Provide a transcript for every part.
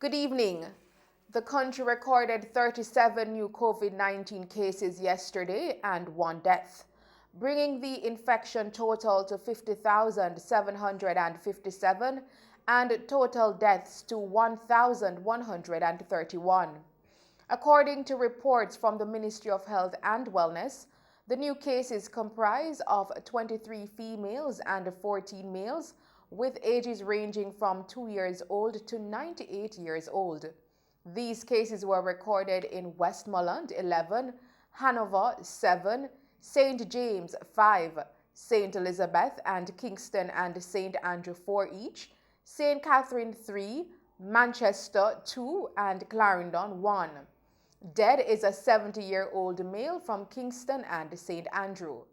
Good evening. The country recorded 37 new COVID-19 cases yesterday and one death, bringing the infection total to 50,757 and total deaths to 1,131. According to reports from the Ministry of Health and Wellness, the new cases comprise of 23 females and 14 males, with ages ranging from 2 years old to 98 years old. These cases were recorded in Westmoreland 11, Hanover 7, St. James 5, St. Elizabeth and Kingston and St. Andrew 4 each, St. Catherine 3, Manchester 2 and Clarendon 1. Dead is a 70-year-old male from Kingston and St. Andrew.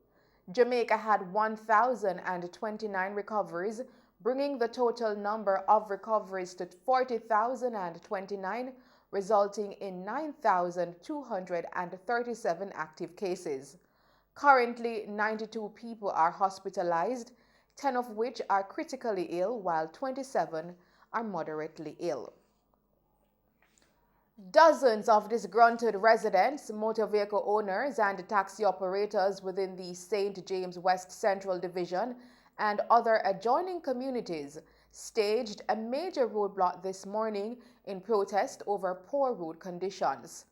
Jamaica had 1,029 recoveries, bringing the total number of recoveries to 40,029, resulting in 9,237 active cases. Currently, 92 people are hospitalized, 10 of which are critically ill, while 27 are moderately ill. Dozens of disgruntled residents, motor vehicle owners, and taxi operators within the St. James West Central Division and other adjoining communities staged a major roadblock this morning in protest over poor road conditions.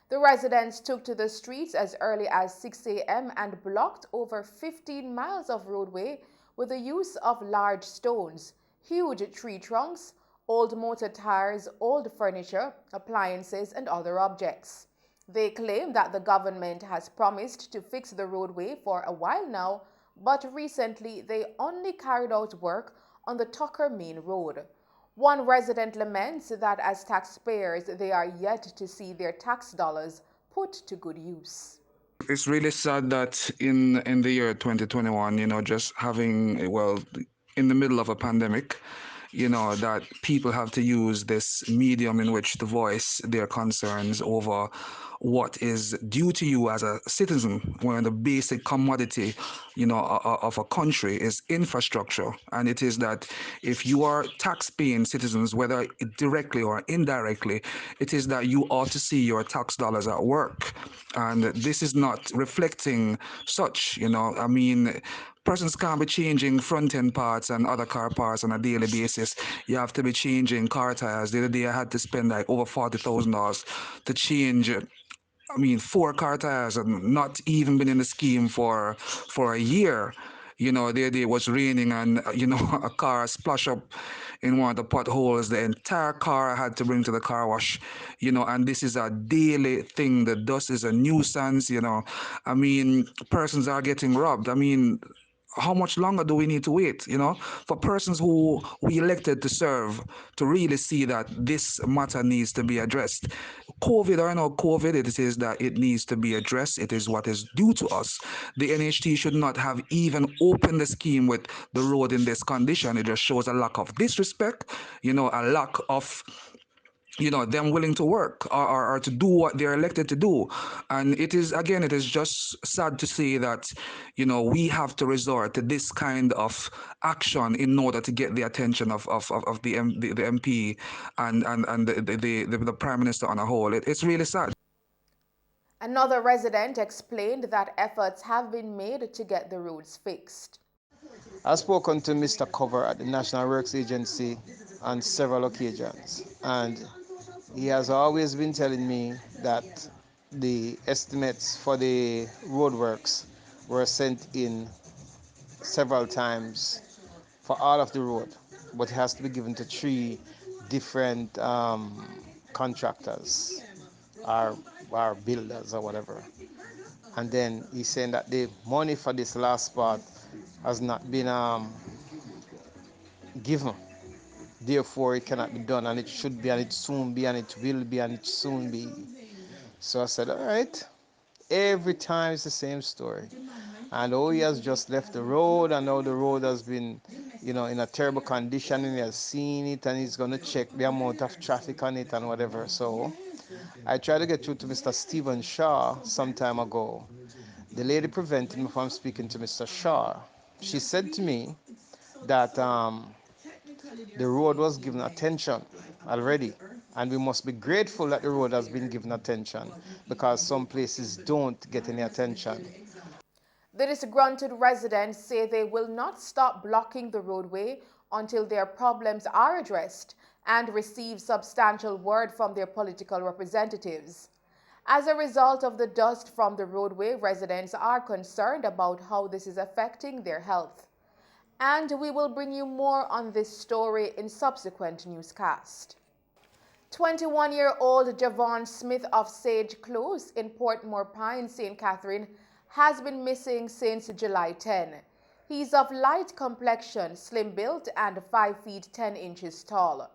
The residents took to the streets as early as 6 a.m. and blocked over 15 miles of roadway with the use of large stones, huge tree trunks, old motor tires, old furniture, appliances, and other objects. They claim that the government has promised to fix the roadway for a while now, but recently they only carried out work on the Tucker Main Road. One resident laments that as taxpayers they are yet to see their tax dollars put to good use. It's really sad that in the year 2021, just having, well, in the middle of a pandemic, that people have to use this medium in which to voice their concerns over what is due to you as a citizen, when the basic commodity, of a country is infrastructure. And it is that if you are tax-paying citizens, whether directly or indirectly, it is that you ought to see your tax dollars at work. And this is not reflecting such, I mean, persons can't be changing front end parts and other car parts on a daily basis. You have to be changing car tires. The other day I had to spend like over $40,000 to change. I mean, four car tires and not even been in the scheme for a year. The other day it was raining and a car splashed up in one of the potholes. The entire car I had to bring to the car wash. And this is a daily thing. The dust is a nuisance. I mean, persons are getting robbed. I mean, how much longer do we need to wait, for persons who we elected to serve to really see that this matter needs to be addressed? COVID or no COVID, it is that it needs to be addressed. It is what is due to us. The NHT should not have even opened the scheme with the road in this condition. It just shows a lack of disrespect, a lack of them willing to work or to do what they're elected to do. And it is, again, it is just sad to say that we have to resort to this kind of action in order to get the attention of the MP and the Prime Minister on a whole. It's really sad. Another resident explained that efforts have been made to get the roads fixed. I've spoken to Mr. Cover at the National Works Agency on several occasions, and he has always been telling me that the estimates for the roadworks were sent in several times for all of the road, but it has to be given to three different contractors or, or builders or whatever. And then he's saying that the money for this last part has not been given. Therefore, it cannot be done, and it should be, and it soon be, and it will be, and it soon be. So I said, all right. Every time it's the same story. And oh, he has just left the road, and now the road has been, in a terrible condition, and he has seen it, and he's going to check the amount of traffic on it and whatever. So I tried to get through to Mr. Stephen Shaw some time ago. The lady prevented me from speaking to Mr. Shaw. She said to me that the road was given attention already, And we must be grateful that the road has been given attention, because some places don't get any attention. The disgruntled residents say they will not stop blocking the roadway until their problems are addressed and receive substantial word from their political representatives. As a result of the dust from the roadway, residents are concerned about how this is affecting their health. And we will bring you more on this story in subsequent newscast. 21-year-old Javon Smith of Sage Close in Portmore Pines, St. Catherine, has been missing since July 10. He's of light complexion, slim built, and 5 feet 10 inches tall.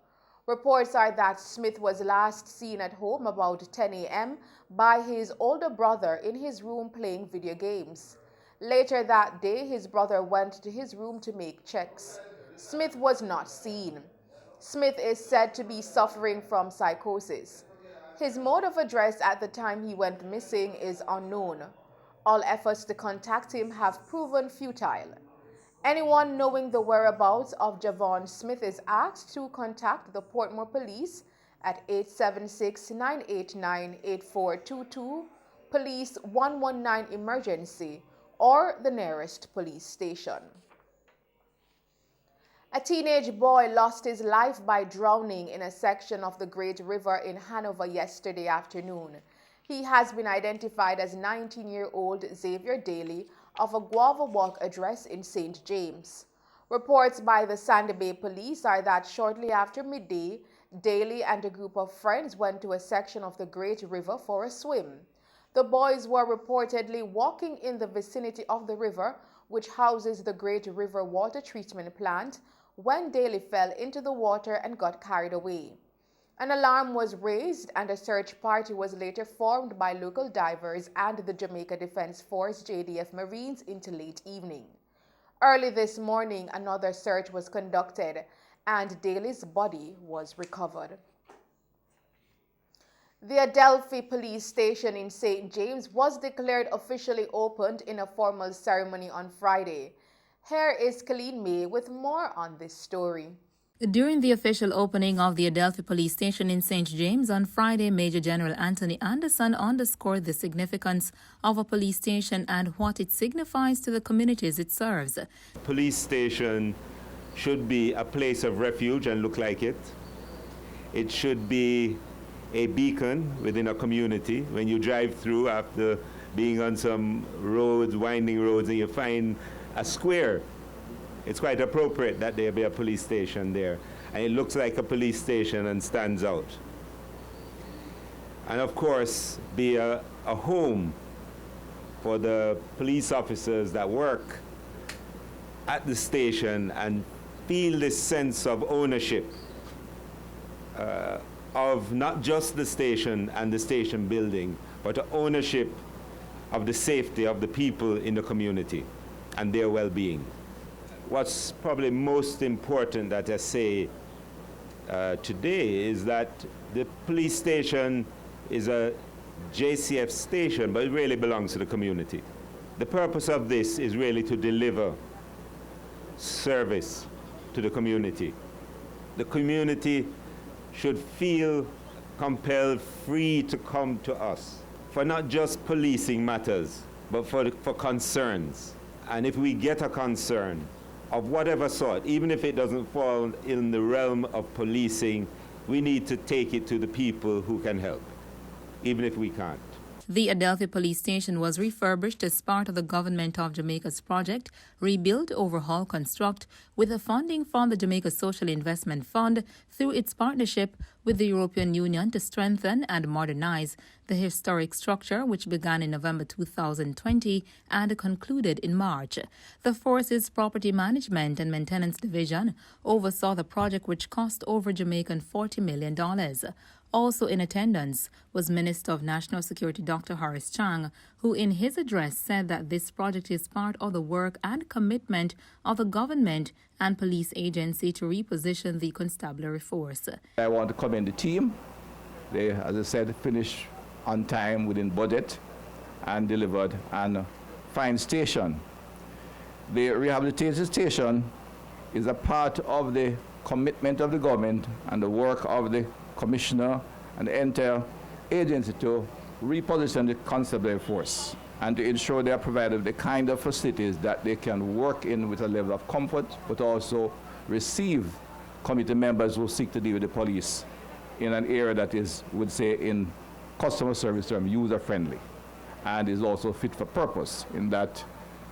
Reports are that Smith was last seen at home about 10 a.m. by his older brother in his room playing video games. Later that day, his brother went to his room to make checks. Smith was not seen. Smith is said to be suffering from psychosis. His mode of address at the time he went missing is unknown. All efforts to contact him have proven futile. Anyone knowing the whereabouts of Javon Smith is asked to contact the Portmore Police at 876-989-8422, Police 119 Emergency, or the nearest police station. A teenage boy lost his life by drowning in a section of the Great River in Hanover yesterday afternoon. He has been identified as 19-year-old Xavier Daly of a Guava Walk address in St. James. Reports by the Sandy Bay Police are that shortly after midday, Daly and a group of friends went to a section of the Great River for a swim. The boys were reportedly walking in the vicinity of the river, which houses the Great River Water Treatment Plant, when Daly fell into the water and got carried away. An alarm was raised and a search party was later formed by local divers and the Jamaica Defense Force JDF Marines into late evening. Early this morning, another search was conducted and Daly's body was recovered. The Adelphi Police Station in St. James was declared officially opened in a formal ceremony on Friday. Here is Colleen May with more on this story. During the official opening of the Adelphi Police Station in St. James on Friday, Major General Anthony Anderson underscored the significance of a police station and what it signifies to the communities it serves. Police station should be a place of refuge and look like it. It should be a beacon within a community. When you drive through after being on some roads, winding roads, and you find a square, it's quite appropriate that there be a police station there. And it looks like a police station and stands out. And of course, be a home for the police officers that work at the station and feel this sense of ownership of not just the station and the station building, but ownership of the safety of the people in the community and their well-being. What's probably most important that I say today is that the police station is a JCF station, but it really belongs to the community. The purpose of this is really to deliver service to the community. The community should feel compelled, free to come to us for not just policing matters, but for concerns. And if we get a concern of whatever sort, even if it doesn't fall in the realm of policing, we need to take it to the people who can help, even if we can't. The Adelphi Police Station was refurbished as part of the Government of Jamaica's project Rebuild, Overhaul, Construct, with the funding from the Jamaica Social Investment Fund through its partnership with the European Union to strengthen and modernize the historic structure, which began in November 2020 and concluded in March. The Force's Property Management and Maintenance Division oversaw the project, which cost over Jamaican $40 million. Also in attendance was Minister of National Security Dr. Horace Chang, who in his address said that this project is part of the work and commitment of the government and police agency to reposition the constabulary force. I want to commend the team. They, as I said, finished on time, within budget, and delivered a fine station. The rehabilitation station is a part of the commitment of the government and the work of the commissioner, and the entire agency to reposition the constabulary force and to ensure they are provided with the kind of facilities that they can work in with a level of comfort, but also receive community members who seek to deal with the police in an area that is, would say in customer service term, user-friendly, and is also fit for purpose in that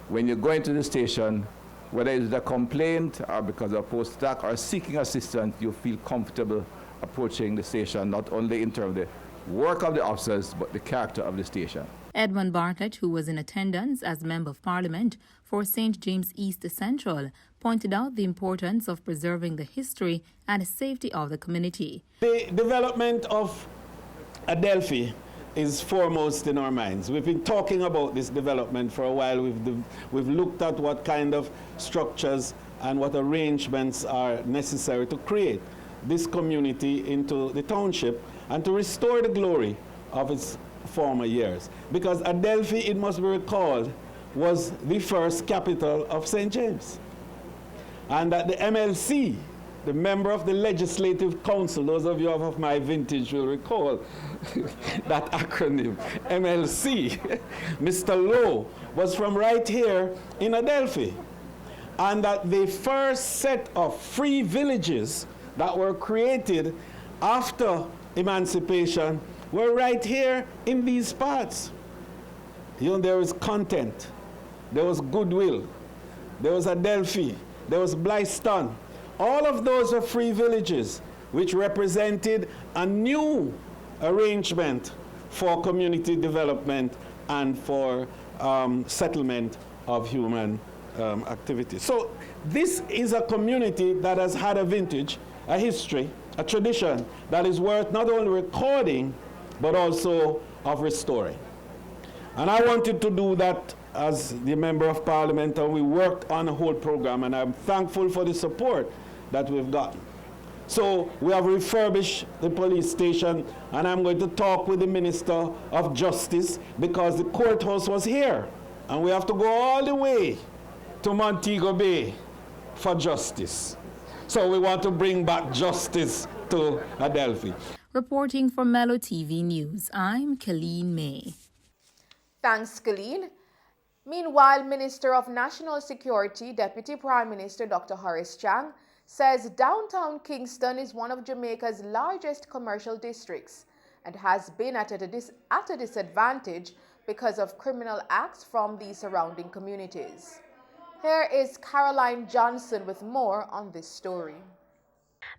when you go into the station, whether it's a complaint or because of post-attack or seeking assistance, you feel comfortable approaching the station, not only in terms of the work of the officers, but the character of the station. Edmund Bartlett, who was in attendance as Member of Parliament for St. James East Central, pointed out the importance of preserving the history and safety of the community. The development of Adelphi is foremost in our minds. We've been talking about this development for a while. We've looked at what kind of structures and what arrangements are necessary to create this community into the township and to restore the glory of its former years. Because Adelphi, it must be recalled, was the first capital of St. James. And that the MLC, the member of the Legislative Council, those of you of my vintage will recall that acronym, MLC, Mr. Lowe, was from right here in Adelphi. And that the first set of free villages that were created after emancipation were right here in these parts. You know, there was content, there was goodwill, there was Adelphi, there was Blyston. All of those are free villages which represented a new arrangement for community development and for settlement of human activities. So this is a community that has had a vintage, a history, a tradition that is worth not only recording, but also of restoring. And I wanted to do that as the Member of Parliament, and we worked on a whole program, and I'm thankful for the support that we've gotten. So we have refurbished the police station, and I'm going to talk with the Minister of Justice because the courthouse was here, and we have to go all the way to Montego Bay for justice. So we want to bring back justice to Adelphi. Reporting for Mello TV News, I'm Colleen May. Thanks, Colleen. Meanwhile, Minister of National Security, Deputy Prime Minister Dr. Horace Chang, says downtown Kingston is one of Jamaica's largest commercial districts and has been at a disadvantage because of criminal acts from the surrounding communities. Here is Caroline Johnson with more on this story.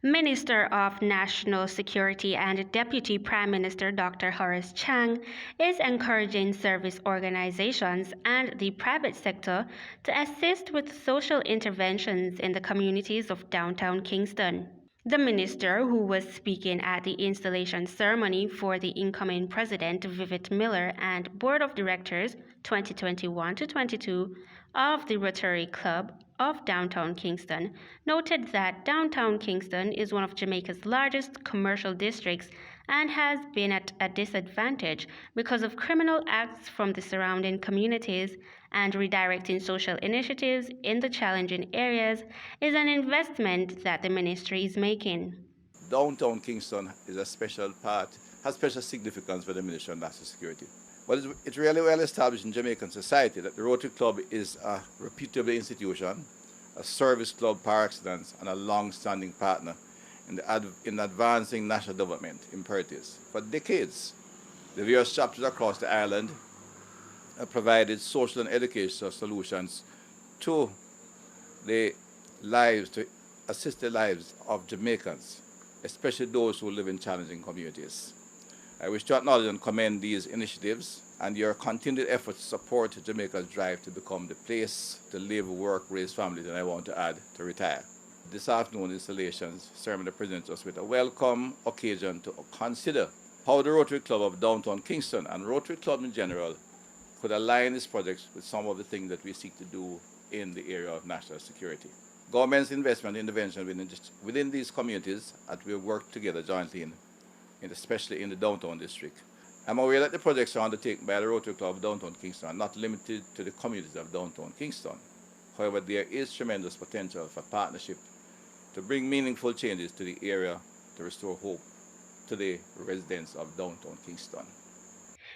Minister of National Security and Deputy Prime Minister Dr. Horace Chang is encouraging service organizations and the private sector to assist with social interventions in the communities of downtown Kingston. The minister, who was speaking at the installation ceremony for the incoming President Vivek Miller and Board of Directors 2021 to 22 of the Rotary Club of downtown Kingston, noted that downtown Kingston is one of Jamaica's largest commercial districts and has been at a disadvantage because of criminal acts from the surrounding communities, and redirecting social initiatives in the challenging areas is an investment that the ministry is making. Downtown Kingston is a special part, has special significance for the Ministry of National Security. But it's really well established in Jamaican society that the Rotary Club is a reputable institution, a service club par excellence, and a long-standing partner in advancing national development imperatives. For decades, the various chapters across the island have provided social and educational solutions to the lives, to assist the lives of Jamaicans, especially those who live in challenging communities. I wish to acknowledge and commend these initiatives and your continued efforts to support Jamaica's drive to become the place to live, work, raise families, and I want to add, to retire. This afternoon installations ceremony presents us with a welcome occasion to consider how the Rotary Club of downtown Kingston and Rotary Club in general could align these projects with some of the things that we seek to do in the area of national security. Government's investment intervention within these communities that we work together jointly in, especially in the downtown district. I'm aware that the projects are undertaken by the Rotary Club of downtown Kingston are not limited to the communities of downtown Kingston. However, there is tremendous potential for partnership to bring meaningful changes to the area to restore hope to the residents of downtown Kingston.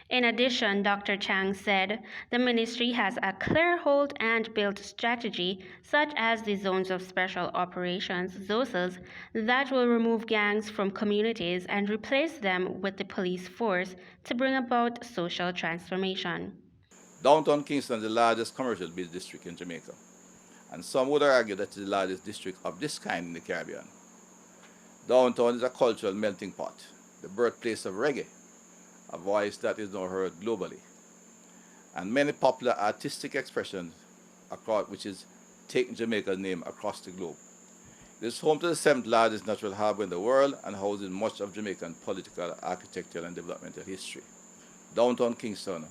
In addition, Dr. Chang said the ministry has a clear hold and build strategy, such as the Zones of Special Operations, ZOSAs, that will remove gangs from communities and replace them with the police force to bring about social transformation. Downtown Kingston is the largest commercial business district in Jamaica, and some would argue that it is the largest district of this kind in the Caribbean. Downtown is a cultural melting pot, the birthplace of reggae, a voice that is now heard globally, and many popular artistic expressions across, which is taking Jamaica's name across the globe. It is home to the seventh largest natural harbor in the world and houses much of Jamaican political, architectural, and developmental history. Downtown Kingston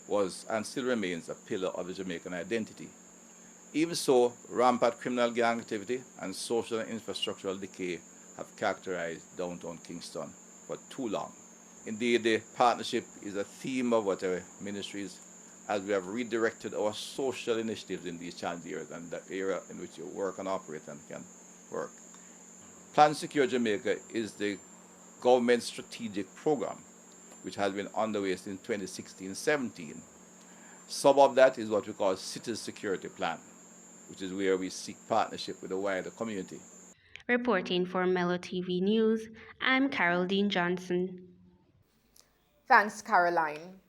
was and still remains a pillar of the Jamaican identity. Even so, rampant criminal gang activity and social and infrastructural decay have characterized downtown Kingston for too long. Indeed, the partnership is a theme of whatever ministries, as we have redirected our social initiatives in these challenging areas and the area in which you work and operate and can work. Plan Secure Jamaica is the government strategic program which has been underway since 2016-17. Some of that is what we call City Security Plan, which is where we seek partnership with the wider community. Reporting for Mello TV News, I'm Carol Dean Johnson. Thanks, Caroline.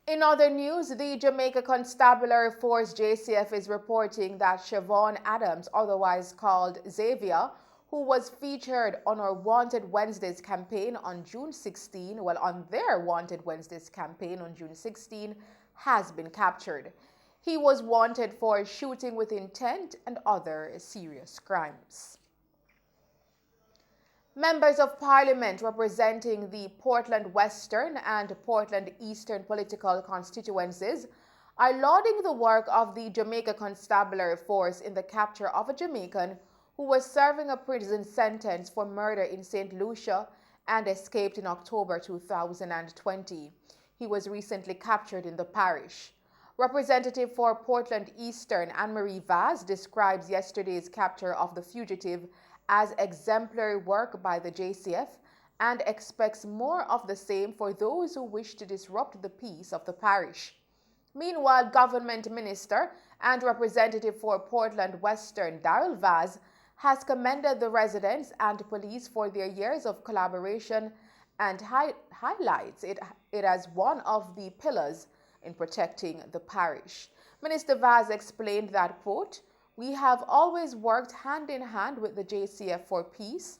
In other news, the Jamaica Constabulary Force JCF is reporting that Siobhan Adams, otherwise called Xavier, who was featured on our Wanted Wednesdays campaign on June 16, on their Wanted Wednesdays campaign on June 16, has been captured. He was wanted for shooting with intent and other serious crimes. Members of Parliament representing the Portland Western and Portland Eastern political constituencies are lauding the work of the Jamaica Constabulary Force in the capture of a Jamaican who was serving a prison sentence for murder in St. Lucia and escaped in October 2020. He was recently captured in the parish. Representative for Portland Eastern Anne-Marie Vaz describes yesterday's capture of the fugitive as exemplary work by the JCF and expects more of the same for those who wish to disrupt the peace of the parish. Meanwhile, Government Minister and Representative for Portland Western Daryl Vaz has commended the residents and police for their years of collaboration and highlights it as one of the pillars in protecting the parish. Minister Vaz explained that, quote, "We have always worked hand in hand with the JCF for peace.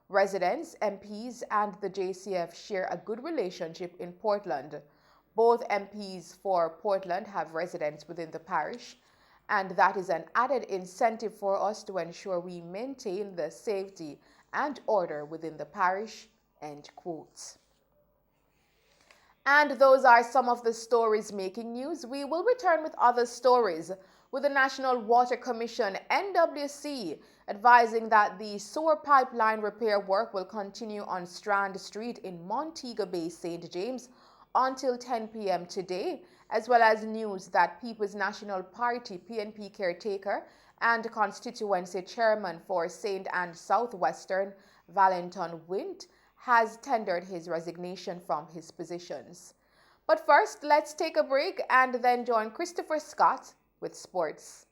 Residents, MPs, and the JCF share a good relationship in Portland. Both MPs for Portland have residents within the parish, and that is an added incentive for us to ensure we maintain the safety and order within the parish," end quote. And those are some of the stories making news. We will return with other stories, with the National Water Commission, NWC, advising that the sewer pipeline repair work will continue on Strand Street in Montego Bay, St. James, until 10 p.m. today, as well as news that People's National Party PNP caretaker and constituency chairman for St. Anne Southwestern, Valentin Wint, has tendered his resignation from his positions. But first, let's take a break and then join Christopher Scott with sports.